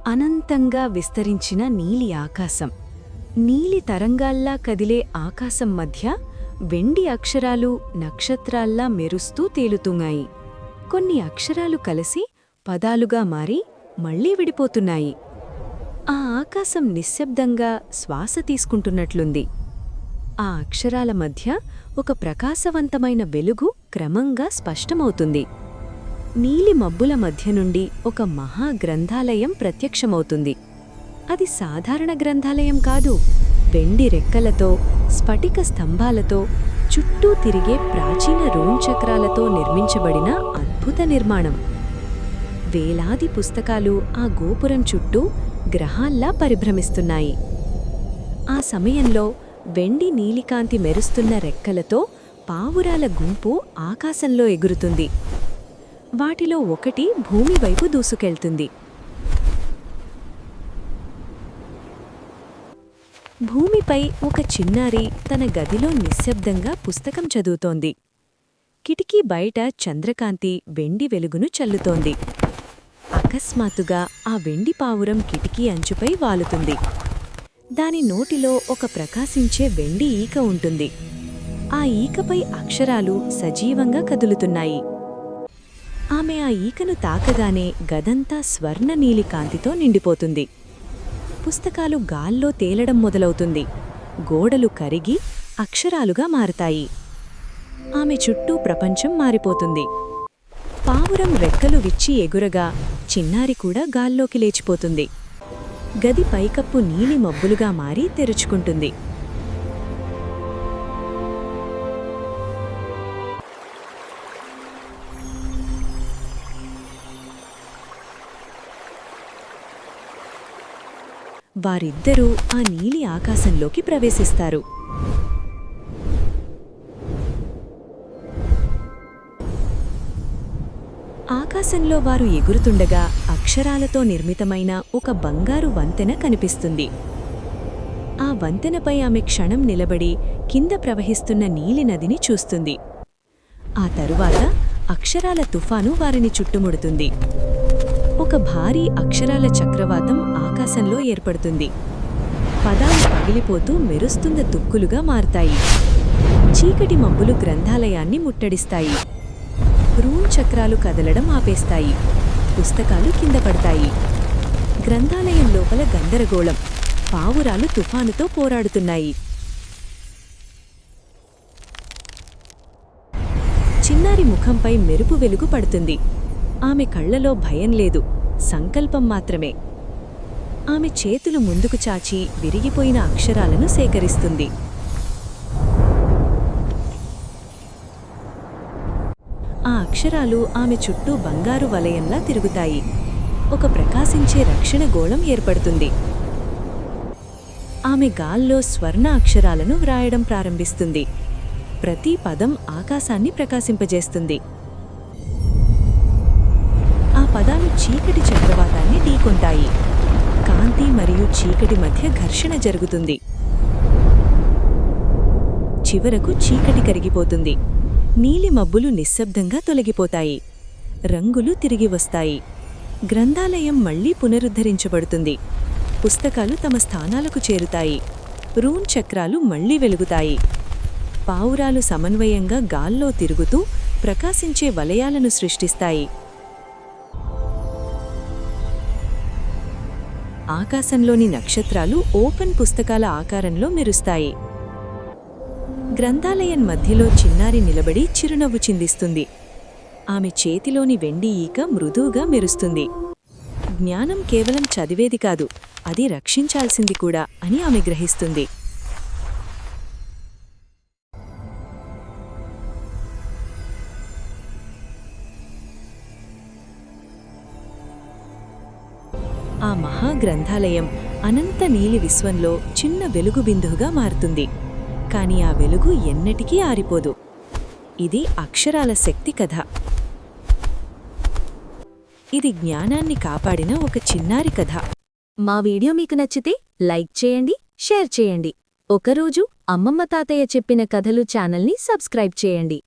అనంతంగా విస్తరించిన నీలి ఆకాశం. నీలి తరంగాల్లా కదిలే ఆకాశం మధ్య వెండి అక్షరాలు నక్షత్రాల్లా మెరుస్తూ తేలుతున్నాయి. కొన్ని అక్షరాలు కలిసి పదాలుగా మారి మళ్లీ విడిపోతున్నాయి. ఆ ఆకాశం నిశ్శబ్దంగా శ్వాస తీసుకుంటున్నట్లుంది. ఆ అక్షరాల మధ్య ఒక ప్రకాశవంతమైన వెలుగు క్రమంగా స్పష్టమవుతుంది. నీలి మబ్బుల మధ్య నుండి ఒక మహాగ్రంథాలయం ప్రత్యక్షమవుతుంది. అది సాధారణ గ్రంథాలయం కాదు. వెండి రెక్కలతో, స్ఫటిక స్తంభాలతో, చుట్టూ తిరిగే ప్రాచీన రూన్ చక్రాలతో నిర్మించబడిన అద్భుత నిర్మాణం. వేలాది పుస్తకాలు ఆ గోపురం చుట్టూ గ్రహాల్లా పరిభ్రమిస్తున్నాయి. ఆ సమయంలో వెండి నీలికాంతి మెరుస్తున్న రెక్కలతో పావురాల గుంపు ఆకాశంలో ఎగురుతుంది. వాటిలో ఒకటి భూమి వైపు దూసుకెళ్తుంది. భూమిపై ఒక చిన్నారి తన గదిలో నిశ్శబ్దంగా పుస్తకం చదువుతోంది. కిటికీ బయట చంద్రకాంతి వెండి వెలుగును చల్లుతోంది. అకస్మాత్తుగా ఆ వెండి పావురం కిటికీ అంచుపై వాలుతుంది. దాని నోటిలో ఒక ప్రకాశించే వెండి ఈక ఉంటుంది. ఆ ఈకపై అక్షరాలు సజీవంగా కదులుతున్నాయి. ఆమె ఆ ఈకను తాకగానే గదంతా స్వర్ణనీలి కాంతితో నిండిపోతుంది. పుస్తకాలు గాల్లో తేలడం మొదలవుతుంది. గోడలు కరిగి అక్షరాలుగా మారతాయి. ఆమె చుట్టూ ప్రపంచం మారిపోతుంది. పావురం రెక్కలు విచ్చి ఎగురగా చిన్నారి కూడా గాల్లోకి లేచిపోతుంది. గది పైకప్పు నీలి మబ్బులుగా మారి తెరుచుకుంటుంది. వారిద్దరూ ఆ నీలి ఆకాశంలోకి ప్రవేశిస్తారు. ఆకాశంలో వారు ఎగురుతుండగా అక్షరాలతో నిర్మితమైన ఒక బంగారు వంతెన కనిపిస్తుంది. ఆ వంతెనపై ఆమె క్షణం నిలబడి కింద ప్రవహిస్తున్న నీలి నదిని చూస్తుంది. ఆ తరువాత అక్షరాల తుఫాను వారిని చుట్టుముడుతుంది. ఒక భారీ అక్షరాల చక్రవాతం ఆకాశంలో ఏర్పడుతుంది. పదాలు పగిలిపోతూ మెరుస్తున్న తుక్కులుగా మారతాయి. చీకటి మబ్బులు గ్రంథాలయాన్ని ముట్టడిస్తాయి. రూన్ చక్రాలు కదలడం ఆపేస్తాయి. పుస్తకాలు కింద పడతాయి. గ్రంథాలయం లోపల గందరగోళం. పావురాలు తుఫానుతో పోరాడుతున్నాయి. చిన్నారి ముఖంపై మెరుపు వెలుగు పడుతుంది. ఆమె కళ్లలో భయం లేదు, సంకల్పం మాత్రమే. ఆమె చేతులు ముందుకు చాచి విరిగిపోయిన అక్షరాలను సేకరిస్తుంది. ఆ అక్షరాలు ఆమె చుట్టూ బంగారు వలయంలా తిరుగుతాయి. ఒక ప్రకాశించే రక్షణ గోళం ఏర్పడుతుంది. ఆమె గాల్లో స్వర్ణ అక్షరాలను వ్రాయడం ప్రారంభిస్తుంది. ప్రతి పదం ఆకాశాన్ని ప్రకాశింపజేస్తుంది. ఆ పదాలు చీకటి చక్రవాతాన్ని ఢీకొంటాయి. కాంతి మరియు చీకటి మధ్య ఘర్షణ జరుగుతుంది. చివరకు చీకటి కరిగిపోతుంది. నీలి మబ్బులు నిశ్శబ్దంగా తొలగిపోతాయి. రంగులు తిరిగి వస్తాయి. గ్రంథాలయం మళ్లీ పునరుద్ధరించబడుతుంది. పుస్తకాలు తమ స్థానాలకు చేరుతాయి. రూన్ చక్రాలు మళ్లీ వెలుగుతాయి. పావురాలు సమన్వయంగా గాల్లో తిరుగుతూ ప్రకాశించే వలయాలను సృష్టిస్తాయి. ఆకాశంలోని నక్షత్రాలు ఓపెన్ పుస్తకాల ఆకారంలో మెరుస్తాయి. గ్రంథాలయం మధ్యలో చిన్నారి నిలబడి చిరునవ్వు చిందిస్తుంది. ఆమె చేతిలోని వెండి ఈక మృదువుగా మెరుస్తుంది. జ్ఞానం కేవలం చదివేది కాదు, అది రక్షించాల్సింది కూడా అని ఆమె గ్రహిస్తుంది. ఆ మహాగ్రంథాలయం అనంత నీలి విశ్వంలో చిన్న వెలుగు బిందువుగా మారుతుంది. కాని ఆ వెలుగు ఎన్నటికీ ఆరిపోదు. ఇది అక్షరాల శక్తి కథ. ఇది జ్ఞానాన్ని కాపాడిన ఒక చిన్నారి కథ. మా వీడియో మీకు నచ్చితే లైక్ చేయండి, షేర్ చేయండి. ఒకరోజు అమ్మమ్మ తాతయ్య చెప్పిన కథలు ఛానల్ని సబ్స్క్రైబ్ చేయండి.